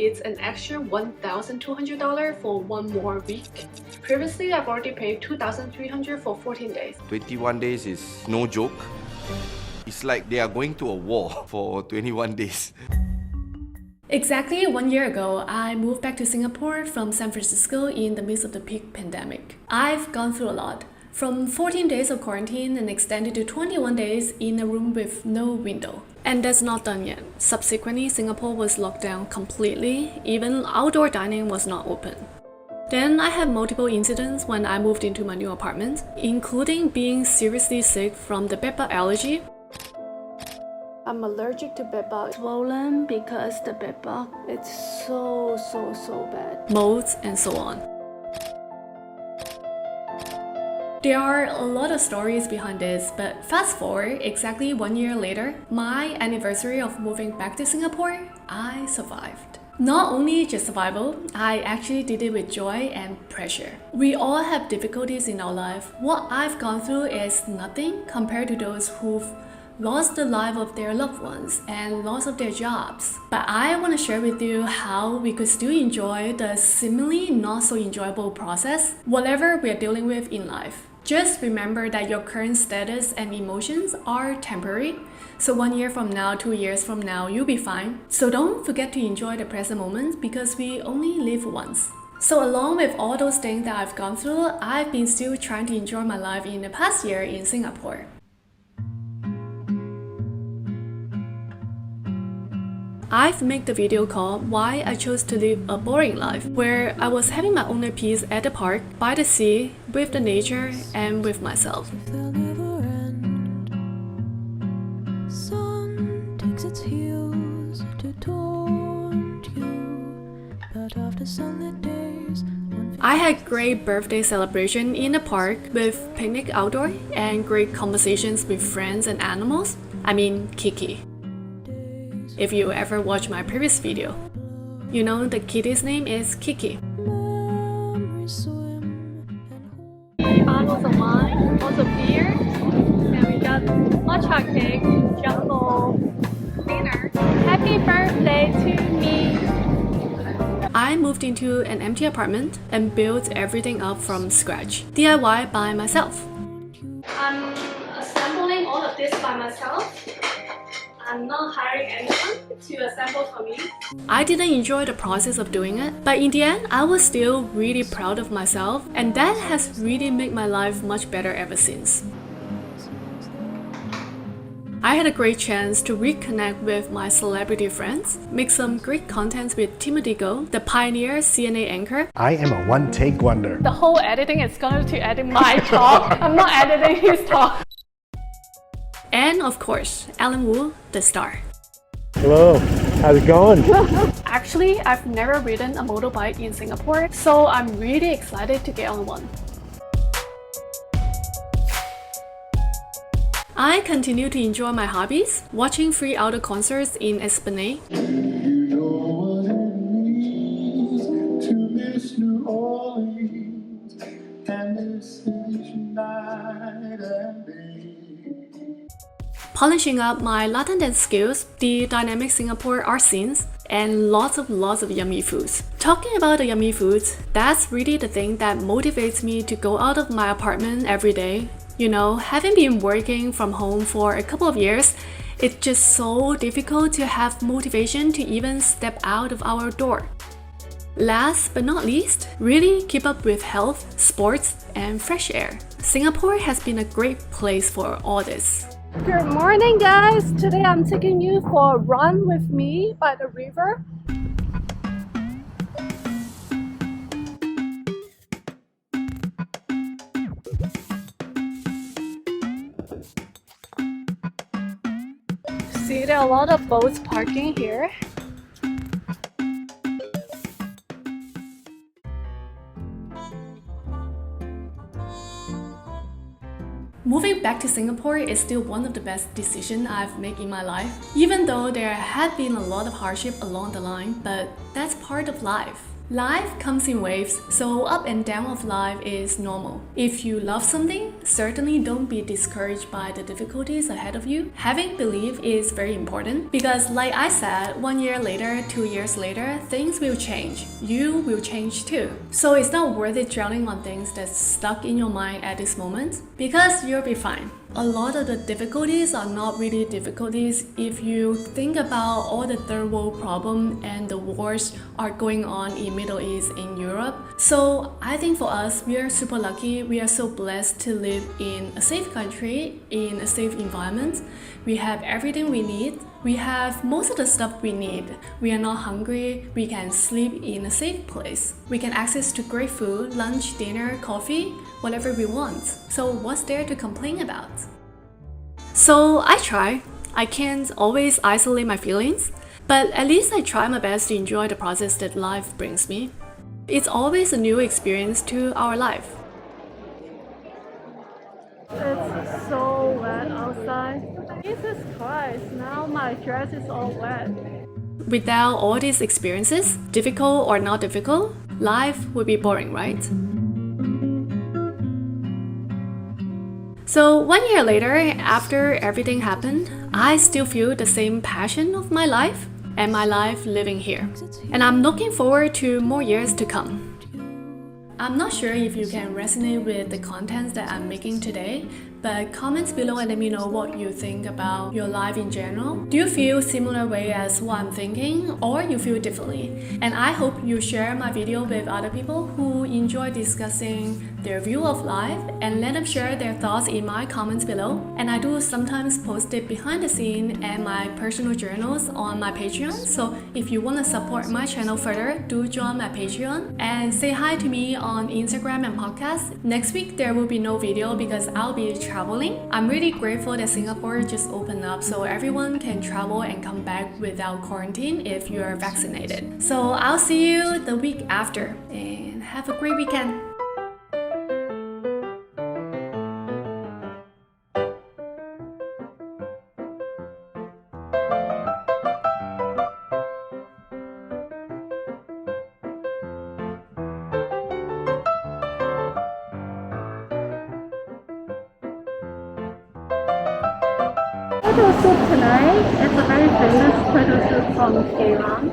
it's an extra $1,200 for one more week. Previously, I've already paid $2,300 for 14 days. 21 days is no joke. It's like they are going to a war for 21 days. Exactly 1 year ago, I moved back to Singapore from San Francisco in the midst of the peak pandemic. I've gone through a lot. From 14 days of quarantine and extended to 21 days in a room with no window. And that's not done yet. Subsequently, Singapore was locked down completely. Even outdoor dining was not open. Then I had multiple incidents when I moved into my new apartment, including being seriously sick from the bedbug allergy. I'm allergic to bedbug. Swollen because the bedbug, it's so bad. Molds and so on. There are a lot of stories behind this, but fast forward exactly 1 year later, my anniversary of moving back to Singapore, I survived. Not only just survival, I actually did it with joy and pressure. We all have difficulties in our life. What I've gone through is nothing compared to those who've lost the life of their loved ones and loss of their jobs. But I want to share with you how we could still enjoy the seemingly not so enjoyable process, whatever we're dealing with in life. Just remember that your current status and emotions are temporary. So 1 year from now, 2 years from now, you'll be fine. So don't forget to enjoy the present moments because we only live once. So along with all those things that I've gone through, I've been still trying to enjoy my life in the past year in Singapore. I've made the video called Why I Chose to Live a Boring Life, where I was having my own peace at the park, by the sea, with the nature, and with myself. Sun takes its heels to taunt you, but after sunlit days, I had great birthday celebration in the park with picnic outdoor and great conversations with friends and animals. I mean, Kiki. If you ever watched my previous video, you know the kitty's name is Kiki. Bottles of wine, also beer, and we got matcha cake, jumbo dinner. Happy birthday to me! I moved into an empty apartment and built everything up from scratch, DIY by myself. I'm assembling all of this by myself. I'm not hiring anyone to assemble for me. I didn't enjoy the process of doing it, but in the end, I was still really proud of myself, and that has really made my life much better ever since. I had a great chance to reconnect with my celebrity friends, make some great contents with Timothy Go, the pioneer CNA anchor. I am a one-take wonder. The whole editing is going to edit my talk. I'm not editing his talk. And of course, Alan Wu, the star. Hello, how's it going? Actually, I've never ridden a motorbike in Singapore, so I'm really excited to get on one. I continue to enjoy my hobbies, watching free outdoor concerts in Esplanade. Polishing up my Latin dance skills, the dynamic Singapore art scenes, and lots of yummy foods. Talking about the yummy foods, that's really the thing that motivates me to go out of my apartment every day. You know, having been working from home for a couple of years, it's just so difficult to have motivation to even step out of our door. Last but not least, really keep up with health, sports, and fresh air. Singapore has been a great place for all this. Good morning, guys! Today I'm taking you for a run with me by the river. See, there are a lot of boats parking here. Moving back to Singapore is still one of the best decisions I've made in my life. Even though there had been a lot of hardship along the line, but that's part of life. Life comes in waves, so up and down of life is normal. If you love something, certainly don't be discouraged by the difficulties ahead of you. Having belief is very important because, like I said, 1 year later, 2 years later, things will change. You will change too. So it's not worth it drowning on things that's stuck in your mind at this moment because you'll be fine. A lot of the difficulties are not really difficulties if you think about all the third world problems and the wars are going on in Middle East, in Europe. So I think for us, we are super lucky. We are so blessed to live in a safe country, in a safe environment. We have everything we need. We have most of the stuff we need. We are not hungry. We can sleep in a safe place. We can access to great food, lunch, dinner, coffee, whatever we want. So what's there to complain about? So I try. I can't always isolate my feelings, but at least I try my best to enjoy the process that life brings me. It's always a new experience to our life. It's so wet outside. Jesus Christ, now my dress is all wet. Without all these experiences, difficult or not difficult, life would be boring, right? So 1 year later, after everything happened, I still feel the same passion of my life and my life living here. And I'm looking forward to more years to come. I'm not sure if you can resonate with the contents that I'm making today, but comments below and let me know what you think about your life in general. Do you feel similar way as what I'm thinking, or you feel differently? And I hope you share my video with other people who enjoy discussing their view of life and let them share their thoughts in my comments below. And I do sometimes post it behind the scene and my personal journals on my Patreon. So if you want to support my channel further, do join my Patreon and say hi to me on Instagram and podcast. Next week there will be no video because I'll be traveling. I'm really grateful that Singapore just opened up so everyone can travel and come back without quarantine if you're vaccinated. So I'll see you the week after and have a great weekend. Turtle soup tonight. It's a very famous turtle soup from Iran.